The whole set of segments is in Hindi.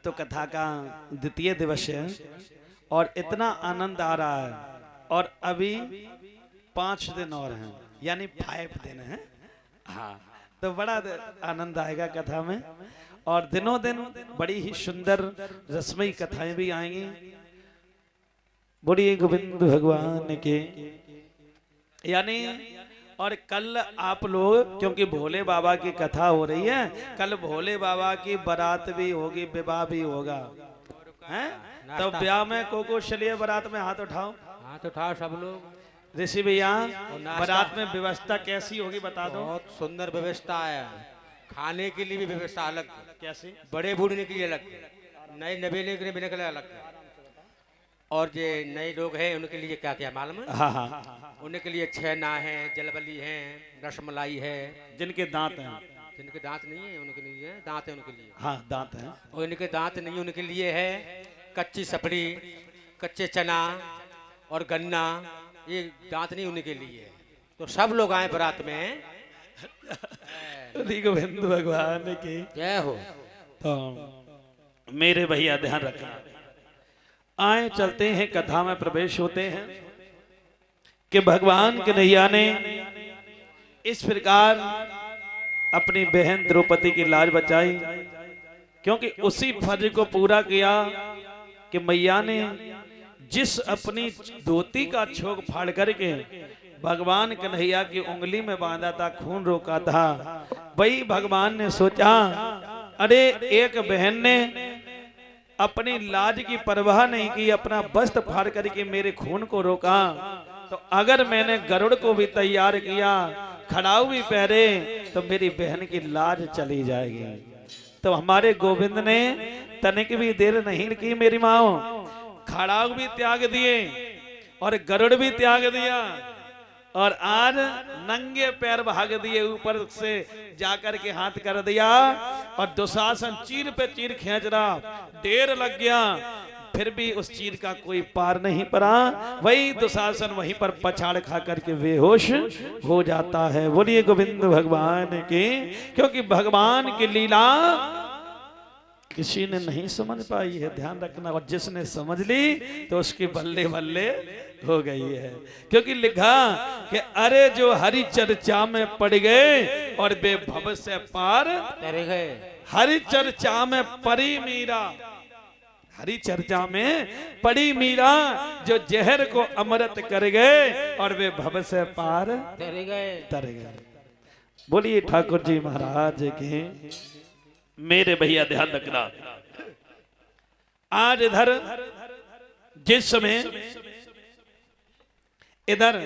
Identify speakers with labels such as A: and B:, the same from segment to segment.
A: तो कथा का द्वितीय दिवस है और इतना आनंद आ रहा है और अभी 5 दिन और हैं, यानी 5 दिन हैं। हाँ, तो बड़ा आनंद आएगा कथा में और दिनों दिन बड़ी ही सुंदर रसमयी कथाएं भी आएंगी। बोलिए गोविंद भगवान के। यानी और कल आप लोग, क्योंकि भोले बाबा की कथा हो रही है, कल भोले बाबा की बारात भी होगी, विवाह भी होगा, हैं? तो ब्याह में को चलिए बारात में हाथ उठाओ,
B: हाथ उठाओ सब लोग।
A: ऋषि भैया बारात में व्यवस्था कैसी होगी बता दो।
B: बहुत सुंदर व्यवस्था है, खाने के लिए भी व्यवस्था अलग,
A: कैसी?
B: बड़े बूढ़े के लिए अलग, नए नवेले के लिए अलग, और जो नए लोग हैं उनके लिए क्या क्या मालूम है?
A: हाँ हाँ,
B: उनके लिए छेना है, जलबली है, रसमलाई है।
A: जिनके दांत हैं,
B: जिनके दांत नहीं है उनके लिए दांत है, उनके लिए
A: हाँ दांत हैं,
B: और इनके दांत नहीं उनके लिए है कच्ची सपड़ी, कच्चे चना और गन्ना, ये दांत नहीं उनके लिए। तो सब लोग आए बारात में।
A: गोविंद भगवान की
B: जय हो।
A: तो मेरे भैया ध्यान रखना, आए चलते हैं कथा में प्रवेश होते हैं कि भगवान कन्हैया ने इस प्रकार अपनी बहन द्रौपदी की लाज बचाई, क्योंकि उसी फर्ज को पूरा किया कि मैया ने जिस अपनी धोती का छोग फाड़ करके भगवान कन्हैया की उंगली में बांधा था, खून रोका था, वही भगवान ने सोचा अरे एक बहन ने अपनी लाज की परवाह नहीं की, अपना वस्त्र फाड़ करके मेरे खून को रोका, तो अगर मैंने गरुड़ को भी तैयार किया, खड़ाऊ भी पहरे, तो मेरी बहन की लाज चली जाएगी। तो हमारे गोविंद ने तनिक भी देर नहीं की, मेरी माओ खड़ाऊ भी त्याग दिए और गरुड़ भी त्याग दिया और आज नंगे पैर भाग दिए, ऊपर से जाकर के हाथ कर दिया और दुशासन चीर पे चीर खींच रहा, देर लग गया, फिर भी उस चीर का कोई पार नहीं पड़ा। वही दुशासन वहीं पर पछाड़ खा करके बेहोश हो जाता है। बोलिए गोविंद भगवान की, क्योंकि भगवान की लीला किसी ने नहीं समझ पाई है, ध्यान रखना, और जिसने समझ ली तो उसकी बल्ले बल्ले हो गई है। क्योंकि लिखा कि अरे जो हरि चर्चा में पड़ गए और बेभव से पार
B: तेरे गए,
A: हरि चर्चा में पड़ी मीरा, हरि चर्चा में पड़ी मीरा, जो जहर को अमृत कर गए और वे भव से पार
B: तेरे गए,
A: तर गए। बोलिए ठाकुर जी महाराज के। मेरे भैया ध्यान रखना, आज इधर जिस समय इधर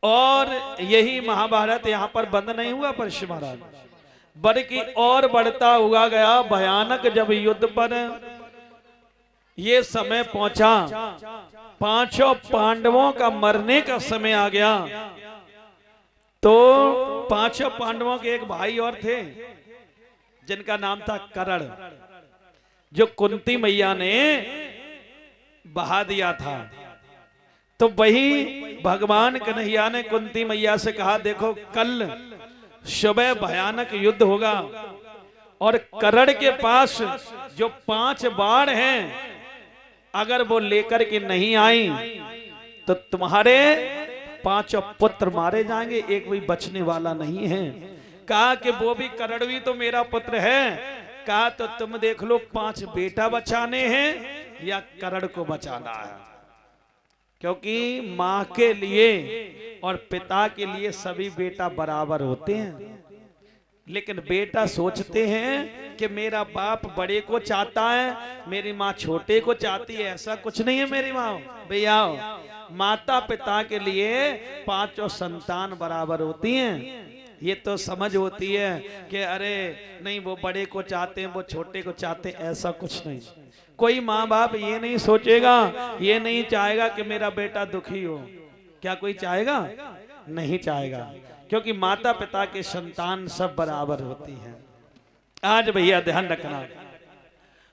A: और यही महाभारत यहां पर बंद नहीं हुआ परशु महाराज, बल्कि और बढ़ता हुआ गया भयानक। जब युद्ध पर ये समय पहुंचा, 5 पांडवों का मरने का समय आ गया, तो 5 पांडवों के एक भाई और थे जिनका नाम था करण, जो कुंती मैया ने बहा दिया था। तो वही भगवान कन्हैया ने कुंती मैया से कहा, देखो कल सुबह भयानक युद्ध होगा और करण के पास जो 5 बाण हैं, अगर वो लेकर के नहीं आई तो तुम्हारे 5 पुत्र मारे जाएंगे, एक भी बचने वाला नहीं है। कहा कि वो भी करण भी तो मेरा पुत्र है। कहा तो तुम देख लो, 5 बेटा बचाने हैं या करण को बचाना है, क्योंकि माँ के लिए और पिता के लिए सभी बेटा बराबर होते हैं, लेकिन बेटा सोचते हैं कि मेरा बाप बड़े को चाहता है, मेरी माँ छोटे को चाहती है। ऐसा कुछ नहीं है मेरी माँ भैया, माता पिता के लिए 5 संतान बराबर होती हैं। ये तो समझ होती है कि अरे नहीं वो बड़े को चाहते हैं, वो छोटे को चाहते हैं, ऐसा कुछ नहीं। कोई माँ बाप ये नहीं सोचेगा, ये नहीं चाहेगा कि मेरा बेटा दुखी हो। क्या कोई चाहेगा? नहीं चाहेगा, क्योंकि माता पिता के संतान सब बराबर होती हैं। आज भैया ध्यान रखना,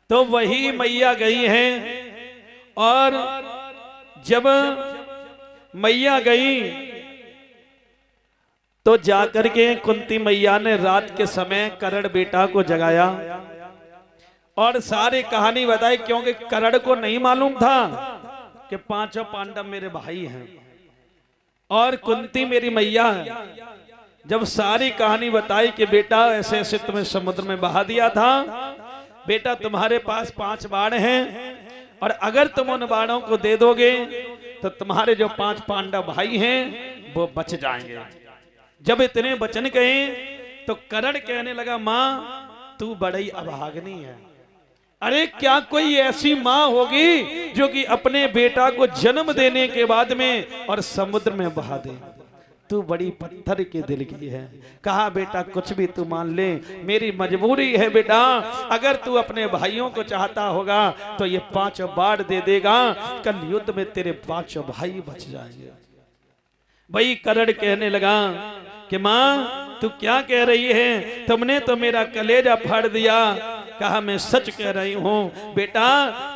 A: तो वही मैया गई हैं और जब मैया गई तो जाकर के कुंती मैया ने रात के समय करण बेटा को जगाया और सारी कहानी बताई, क्योंकि कर्ण को नहीं मालूम था कि पांचों पांडव मेरे भाई हैं और कुंती मेरी मैया है। जब सारी कहानी बताई कि बेटा ऐसे ऐसे तुम्हें समुद्र में बहा दिया था, बेटा तुम्हारे पास 5 बाण हैं और अगर तुम उन बाणों को दे दोगे तो तुम्हारे जो 5 पांडव भाई हैं वो बच जाएंगे। जब इतने वचन कहे तो कर्ण कहने लगा, माँ तू बड़ी अभागनी है। अरे क्या कोई ऐसी माँ होगी जो कि अपने बेटा को जन्म देने के बाद में और समुद्र में बहा दे? तू बड़ी पत्थर के दिल की है। कहा बेटा कुछ भी तू मान ले, मेरी मजबूरी है बेटा। अगर तू अपने भाइयों को चाहता होगा तो ये 5 बाण दे देगा, कल युद्ध में तेरे 5 भाई बच जाएंगे। भाई कर्ण कहने लगा कि माँ तू क्या कह रही है, तुमने तो मेरा कलेजा फाड़ दिया। कहा मैं सच कह रही हूं बेटा,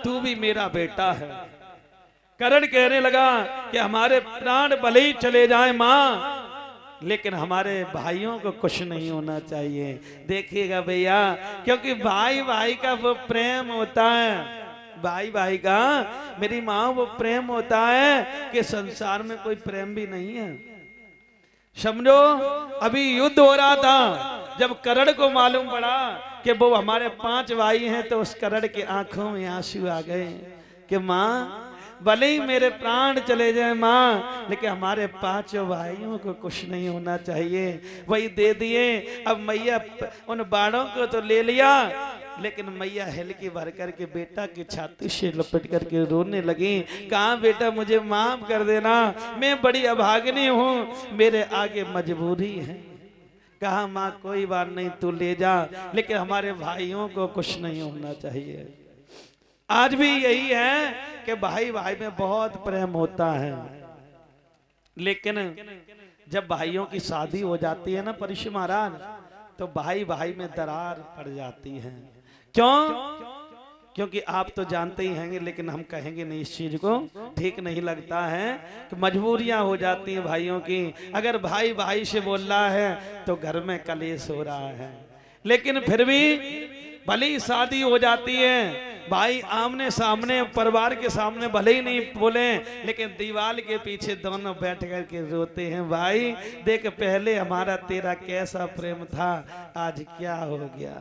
A: तू भी मेरा बेटा है। कर्ण कहने लगा कि हमारे प्राण भले ही चले जाए माँ, लेकिन हमारे भाइयों को कुछ नहीं होना चाहिए। देखिएगा भैया, क्योंकि भाई भाई का वो प्रेम होता है, भाई भाई का, मेरी माँ वो प्रेम होता है कि संसार में कोई प्रेम भी नहीं है। समझो अभी युद्ध हो रहा था, जब कर्ण को मालूम पड़ा कि वो हमारे 5 भाई हैं तो उस कर्ण की आंखों में आंसू आ गए कि माँ भले ही मेरे प्राण चले जाए माँ, लेकिन हमारे 5 भाइयों को कुछ नहीं होना चाहिए। वही दे दिए। अब मैया उन बाणों को तो ले लिया, लेकिन मैया हिलकी भर करके बेटा की छाती से लपट करके रोने लगी। कहा बेटा मुझे माफ कर देना, मैं बड़ी अभागनी हूँ, मेरे आगे मजबूरी है। कहा माँ कोई बात नहीं, तू ले जा, लेकिन हमारे भाइयों को कुछ नहीं होना चाहिए। आज भी यही है कि भाई भाई में बहुत प्रेम होता है, लेकिन जब भाइयों की शादी हो जाती है ना परीक्षित महाराज, तो भाई भाई में दरार पड़ जाती है। क्यों? क्योंकि आप तो जानते ही हैं, लेकिन हम कहेंगे नहीं इस चीज को, ठीक नहीं लगता है कि मजबूरियां हो जाती हैं भाइयों की। अगर भाई भाई से बोल रहा है तो घर में कलेश हो रहा है, लेकिन फिर भी भले ही शादी हो जाती है, भाई आमने सामने परिवार के सामने भले ही नहीं बोले, लेकिन दीवार के पीछे दोनों बैठ करके रोते हैं। भाई देख पहले हमारा तेरा कैसा प्रेम था, आज क्या हो गया।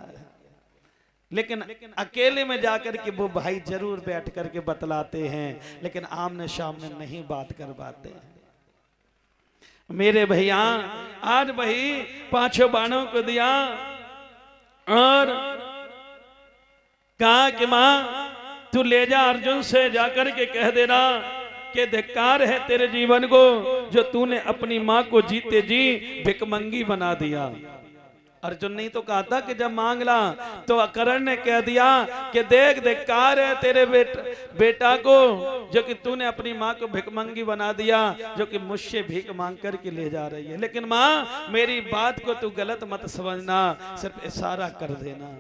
A: लेकिन अकेले में जाकर के वो भाई जरूर बैठ करके बतलाते हैं, लेकिन आमने सामने नहीं बात कर पाते हैं। मेरे भैया आज वही 5 बाणों को दिया और कहा कि माँ तू ले जा, अर्जुन से जाकर के कह देना कि धिक्कार है तेरे जीवन को, जो तूने अपनी माँ को जीते जी भिकमंगी बना दिया। अर्जुन ने तो कहा था कि जब मांग ला, तो कर्ण ने कह दिया कि देख धिक्कार है तेरे बेटा को, जो कि तूने अपनी माँ को भिकमंगी बना दिया, जो कि मुझसे भीख मांग करके ले जा रही है। लेकिन माँ मेरी बात को तू गलत मत समझना, सिर्फ इशारा कर देना।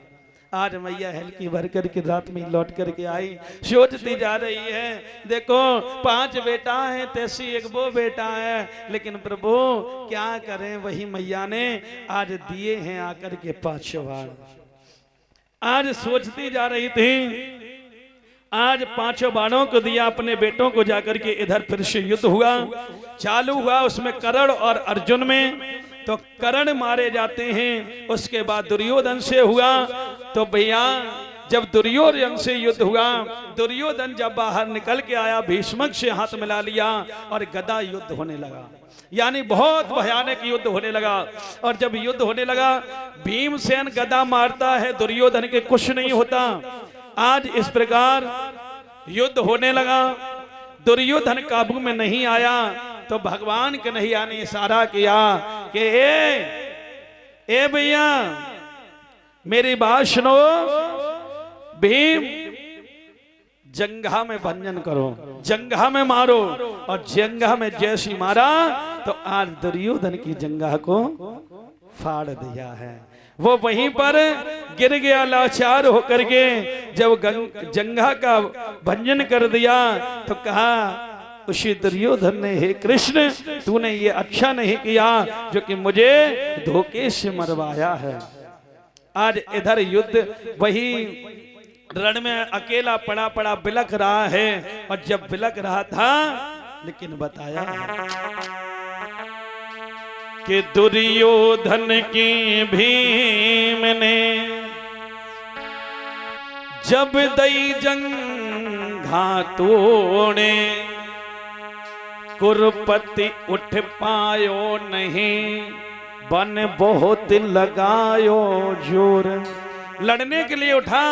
A: आज मैया हल्की भर करके रात में लौट करके आई, सोचती जा रही है देखो 5 बेटा है, तैसी एक वो बेटा है, लेकिन प्रभु क्या करें, वही मैया ने आज दिए हैं आकर के 5 बाण। आज सोचती जा रही थी, आज 5 बाणों को दिया अपने बेटों को, जाकर के इधर फिर से युद्ध हुआ, चालू हुआ, उसमें कर्ण और अर्जुन में। तो कर्ण मारे जाते हैं, उसके बाद दुर्योधन से हुआ। तो भैया जब दुर्योधन से युद्ध हुआ, दुर्योधन जब बाहर निकल के आया, भीष्मक से हाथ मिला लिया और गदा युद्ध होने लगा, यानी बहुत भयानक युद्ध होने लगा। और जब युद्ध होने लगा, भीमसेन गदा मारता है, दुर्योधन के कुछ नहीं होता। आज इस प्रकार युद्ध होने लगा, दुर्योधन काबू में नहीं आया, तो भगवान के कन्हैया ने इशारा किया कि ए भैया मेरी बात सुनो, भीम जंघा में भंजन करो, जंघा में मारो। और जंघा में जैसी मारा तो आज दुर्योधन की जंघा को फाड़ दिया है। वो वहीं पर गिर गया लाचार होकर के। जब जंघा का भंजन कर दिया तो कहा उसी दुर्योधन ने, हे कृष्ण तूने ये अच्छा नहीं किया जो कि मुझे धोखे से मरवाया है। आज इधर युद्ध वही रण में अकेला पड़ा पड़ा बिलख रहा है। और जब बिलख रहा था, लेकिन बताया कि दुर्योधन की भीम ने जब दई जंघा तोड़े, कुरपति उठ पायो नहीं, बन बहुत लगायो जोर। लड़ने के लिए उठा,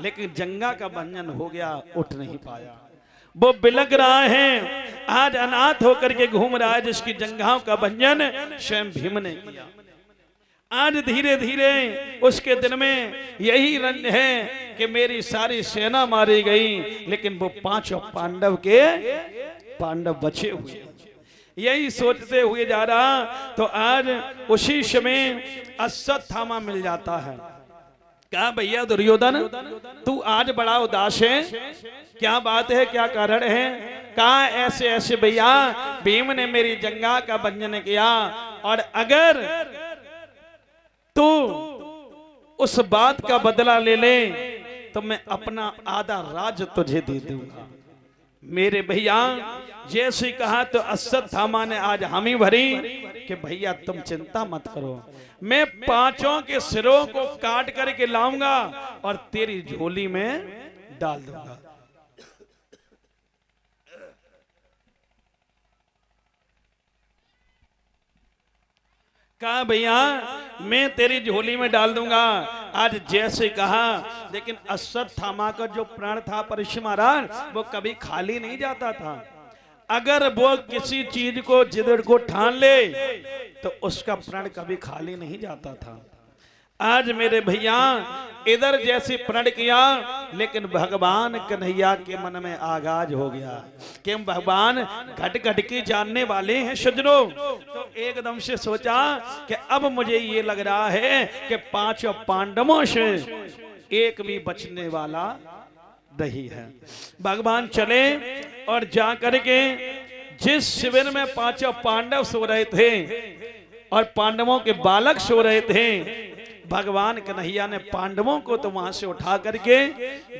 A: लेकिन जंगा का बंधन हो गया, उठ नहीं पाया। वो बिलख रहा है, आज अनाथ होकर के घूम रहा है, जिसकी जंघाओं का बंधन स्वयं भीम ने किया। आज धीरे धीरे उसके दिन में यही रंज है कि मेरी सारी सेना मारी गई, लेकिन वो पांचों पांडव बचे हुए। यही सोचते हुए जा रहा, तो आज उसी समय अश्वत्थामा मिल जाता है। क्या भैया दुर्योधन, तू आज बड़ा उदास है, क्या बात है, क्या कारण है? कहा ऐसे ऐसे भैया, भीम ने मेरी जंगा का बंधन किया, और अगर तू उस बात का बदला ले ले तो मैं अपना आधा राज तुझे दे दूंगा। मेरे भैया जैसे कहा, तो अश्वत्थामा ने आज हामी भरी कि भैया तुम चिंता मत करो, मैं पांचों के सिरों को काट करके लाऊंगा और तेरी झोली में डाल दूंगा। कहा भैया मैं तेरी झोली में डाल दूंगा। आज जैसे कहा, लेकिन अश्वत्थामा का जो प्राण था परीक्षित महाराज, वो कभी खाली नहीं जाता था। अगर वो किसी चीज को जिद को ठान ले तो उसका प्राण कभी खाली नहीं जाता था। आज मेरे भैया इधर जैसे प्रण किया, लेकिन भगवान कन्हैया के मन में आगाज हो गया कि हम भगवान घट घट की जानने वाले हैं सज्जनों। तो एकदम से सोचा कि अब मुझे ये लग रहा है कि पांचों पांडवों से एक भी बचने वाला नहीं है। भगवान चले और जा करके जिस शिविर में पांचों पांडव सो रहे थे और पांडवों के बालक सो रहे थे, भगवान कन्हैया ने पांडवों को तो वहां से उठा करके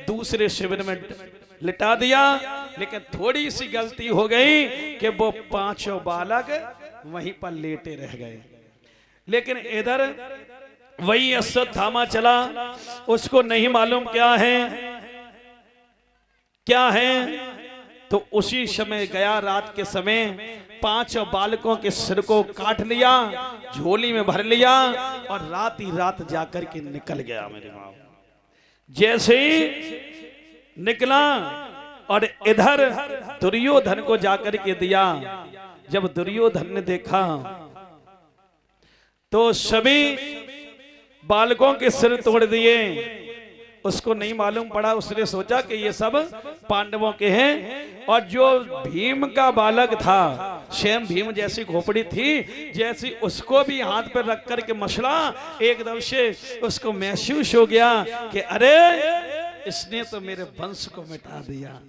A: दूसरे शिविर में लिटा दिया। लेकिन थोड़ी सी गलती हो गई कि वो पांचों बालक वहीं पर लेटे रह गए। लेकिन इधर वही अश्वत्थामा चला, उसको नहीं मालूम क्या है। तो उसी समय गया, रात के समय पांचों बालकों के सिर को काट लिया, झोली में भर लिया और रात ही रात जाकर के निकल गया। मेरे माँ जैसे ही निकला और इधर दुर्योधन को जाकर के दिया। जब दुर्योधन ने देखा तो सभी बालकों के सिर तोड़ दिए। उसको नहीं मालूम पड़ा, उसने सोचा कि ये सब पांडवों के हैं। और जो भीम का बालक था, स्वयं भीम जैसी खोपड़ी थी, जैसी उसको भी हाथ पर रख कर के मसला, एकदम से उसको महसूस हो गया कि अरे इसने तो मेरे वंश को मिटा दिया,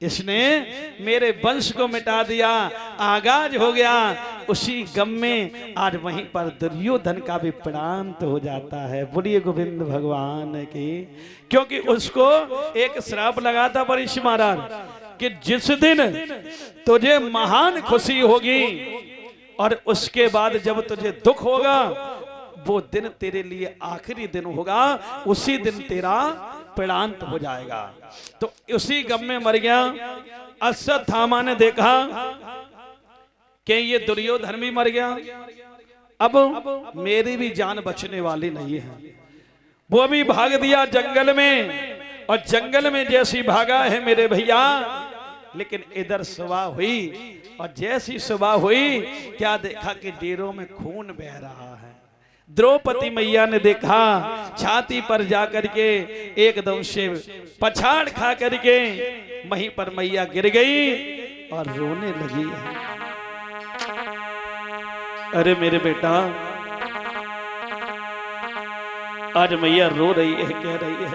A: इसने मेरे वंश को मिटा दिया। आगाज हो गया। उसी गम में आज वहीं पर दुर्योधन का भी प्रांत हो जाता है। बोलिए गोविंद भगवान की। क्योंकि उसको एक श्राप लगा था परीक्षित महाराज कि जिस दिन तुझे महान खुशी होगी और उसके बाद जब तुझे दुख होगा, वो दिन तेरे लिए आखिरी दिन होगा, उसी दिन तेरा प्रांत हो जाएगा। तो उसी गम में मर गया। अश्वत्थामा ने देखा कि ये दुर्योधन भी मर गया, अब मेरी भी जान बचने वाली नहीं है। वो भी भाग दिया जंगल में, और जंगल में जैसी भागा है मेरे भैया, लेकिन इधर सुबह हुई और जैसी सुबह हुई क्या देखा कि डेरों में खून बह रहा है। द्रौपदी मैया ने देखा, छाती पर जाकर के एकदम से पछाड़ खा करके वहीं पर मैया गिर गई और रोने लगी है। अरे मेरे बेटा, आज मैया रो रही है, कह रही है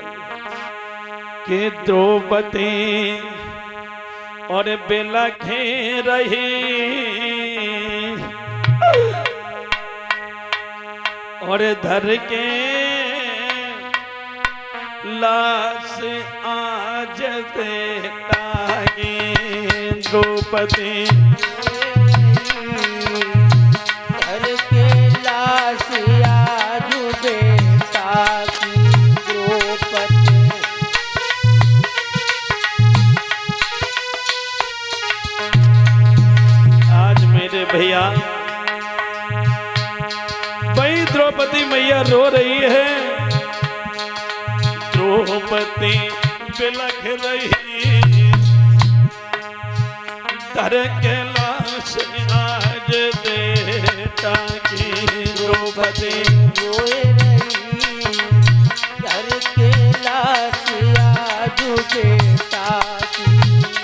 A: कि द्रौपदी और बिलखे रही और धर के लाश आज देताई द्रौपदी
C: घर के लाश आज बेटा की द्रौपदी।
A: आज मेरे भैया भाई द्रौपदी मैया रो रही है, द्रौपदी बिलख रही, धर के लाश आज बेटा की द्रौपदी
C: रोए रही, घर के लाश आज बेटा की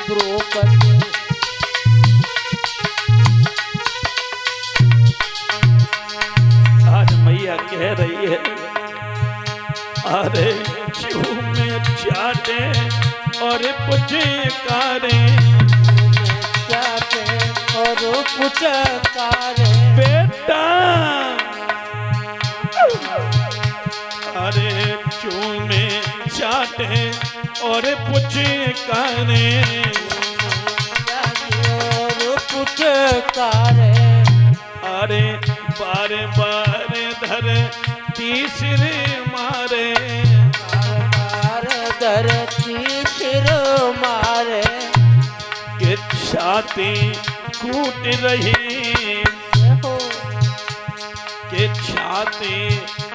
C: द्रौपदी।
A: आज मैया कह रही है, अरे चूमे चाटे और पुचकारे
C: चाटे और पुचकारे
A: बेटा, अरे चूमे चाटे और पुचकारे
C: और पुचकारे।
A: अरे बारे बारे धर तीसरे मारे,
C: बार धरती सिर मारे,
A: कि छाती कूट रही,
C: हो
A: कि छाती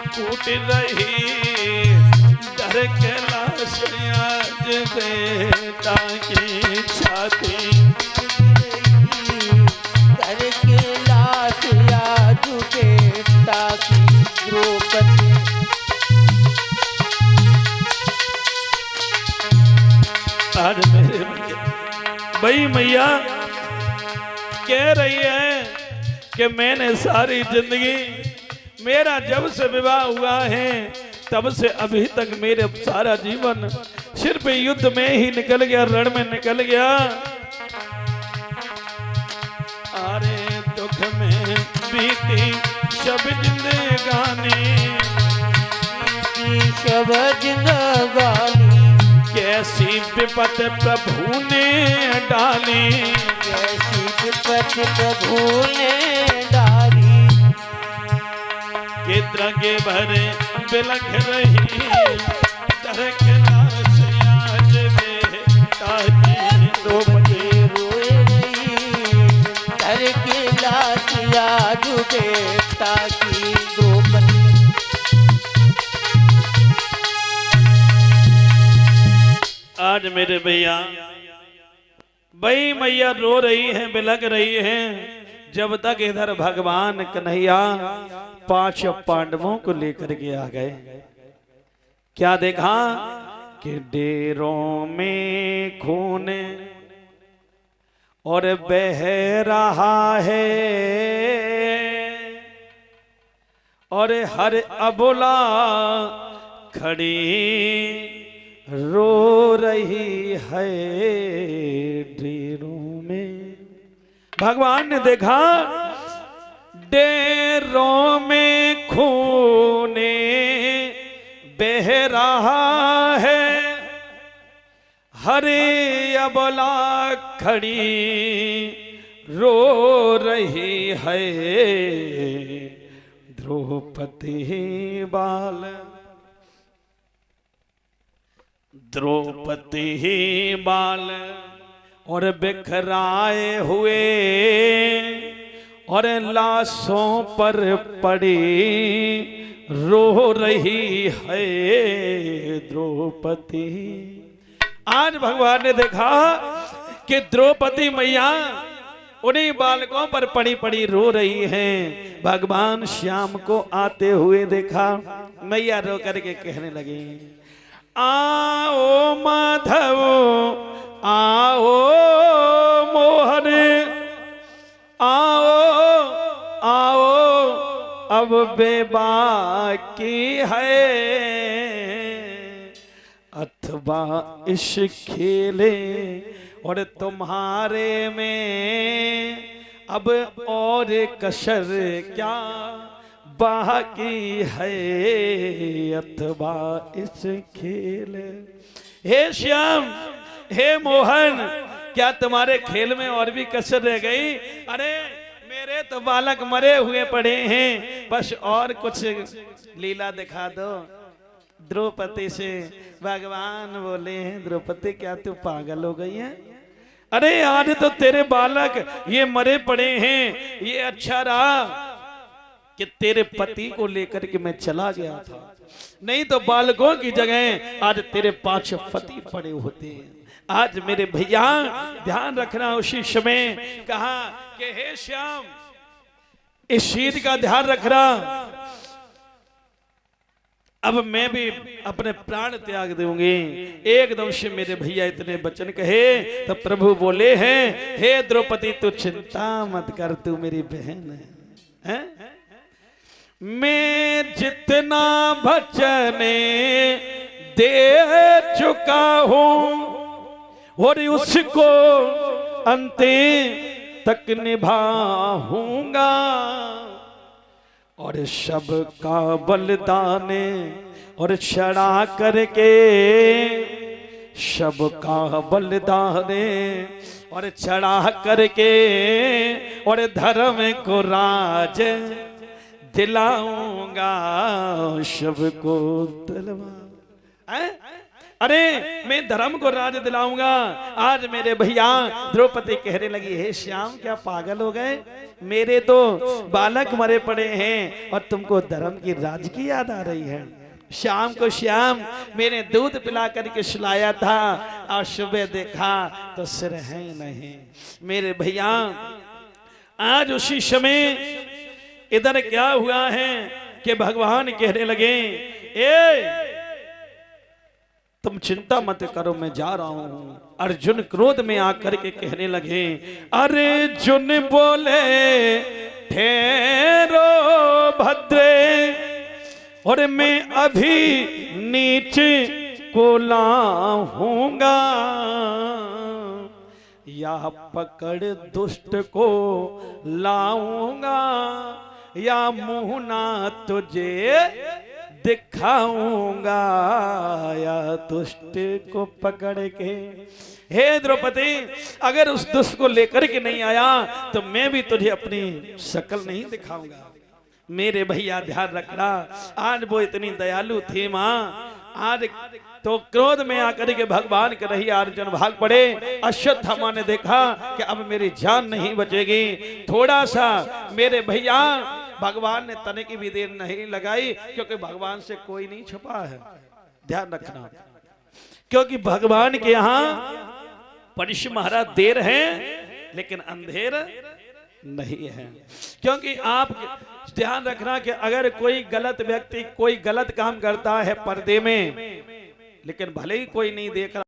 A: कूट रही, डर के लाश आज बेटा की छाती।
C: घर के लाश आज बेटा की द्रौपदी।
A: आज मेरे भाई मैया कह रही है कि मैंने सारी जिंदगी, मेरा जब से विवाह हुआ है तब से अभी तक मेरे सारा जीवन सिर्फ युद्ध में ही निकल गया, रण में निकल गया। अरे दुख में बीती सब जिंदगानी,
C: शब जिंदगानी,
A: कैसी विपत प्रभु ने डाली,
C: कैसी विपत प्रभु ने डाली।
A: के द्रगे भरे बिलख रही, डर के लाश आज बेटा की द्रौपदी।
C: रोए रही, घर के लाश आज बेटा की द्रौपदी।
A: आज मेरे भैया भाई मैया रो रही हैं, बिलख रही हैं, जब तक इधर भगवान कन्हैया 5 पांडवों को लेकर के आ गए। क्या देखा कि डेरों में खून और बह रहा है, और हर अबोला खड़ी रो रही है डेरों में। भगवान ने देखा डेरों में खूने बह रहा है, हरे अबला खड़ी रो रही है, द्रौपदी बाल, द्रौपदी बाल और बिखराए हुए और लाशों पर पड़ी रो रही है द्रौपदी। आज भगवान ने देखा कि द्रौपदी मैया उन्हीं बालकों पर पड़ी पड़ी रो रही हैं। भगवान श्याम को आते हुए देखा, मैया रो करके कहने लगी, आओ माधव आओ मोहन आओ आओ अब बेबाकी है, अथवा इस खेले और तुम्हारे में अब और कसर क्या बाकी है अथवा इस खेल। हे श्याम, हे मोहन, क्या तुम्हारे खेल में और भी कसर रह गई? अरे मेरे तो बालक मरे हुए पड़े हैं, बस और कुछ लीला दिखा दो। द्रौपदी से भगवान बोले हैं, द्रौपदी क्या तू पागल हो गई है? अरे आज तो तेरे बालक ये मरे पड़े हैं, ये अच्छा रहा कि तेरे पति को लेकर के मैं चला गया था, नहीं तो बालकों की जगह आज तेरे 5 पति पड़े होते हैं। आज मेरे भैया ध्यान रखना। उसी समय कहा कि हे श्याम, इस शीत का ध्यान रखना, अब मैं भी अपने प्राण त्याग दूंगी। एकदम से मेरे भैया इतने वचन कहे तो प्रभु बोले हैं, हे द्रौपदी तू चिंता मत कर, तू मेरी बहन है। मैं जितना वचन दे चुका हूं और उसको अंतिम तक निभाऊंगा, और सबका बलिदान और चढ़ा करके, सबका बलिदान और चढ़ा करके और धर्म को राज दिलाऊंगा, सबको दिलवा। अरे मैं धर्म को राज दिलाऊंगा। आज मेरे भैया द्रौपदी कहने लगी, हे श्याम क्या पागल हो गए? मेरे तो बालक मरे पड़े हैं और तुमको धर्म की राज की याद आ रही है। शाम को श्याम मैंने दूध पिला करके सुलाया था और सुबह देखा तो सिर है नहीं। मेरे भैया आज उसी समय इधर क्या हुआ है कि भगवान कहने लगे, ए तुम चिंता मत करो, मैं जा रहा हूं। अर्जुन क्रोध में आकर के कहने लगे, अर्जुन बोले ठहरो भद्रे, और मैं अभी नीचे को लाऊंगा, या पकड़ दुष्ट को लाऊंगा, या मुंह ना तुझे दिखाऊंगा, या दुष्ट को पकड़ के। हे द्रौपदी, अगर उस दुष्ट को लेकर के नहीं आया तो मैं भी तुझे अपनी शक्ल नहीं दिखाऊंगा। मेरे भैया ध्यान रखना, आज वो इतनी दयालु थी माँ। आज तो क्रोध में आकर के भगवान के रही अर्जुन भाग पड़े। अश्वत्थामा ने देखा कि अब मेरी जान नहीं बचेगी। थोड़ा सा मेरे भैया भगवान ने तने की भी देर नहीं लगाई, क्योंकि भगवान से कोई नहीं छुपा है। ध्यान रखना, क्योंकि भगवान के यहाँ परिश्रम महाराज देर है लेकिन अंधेर नहीं है। क्योंकि आप ध्यान रखना कि अगर कोई गलत व्यक्ति कोई गलत काम करता है पर्दे में, लेकिन भले ही कोई नहीं देख रहा,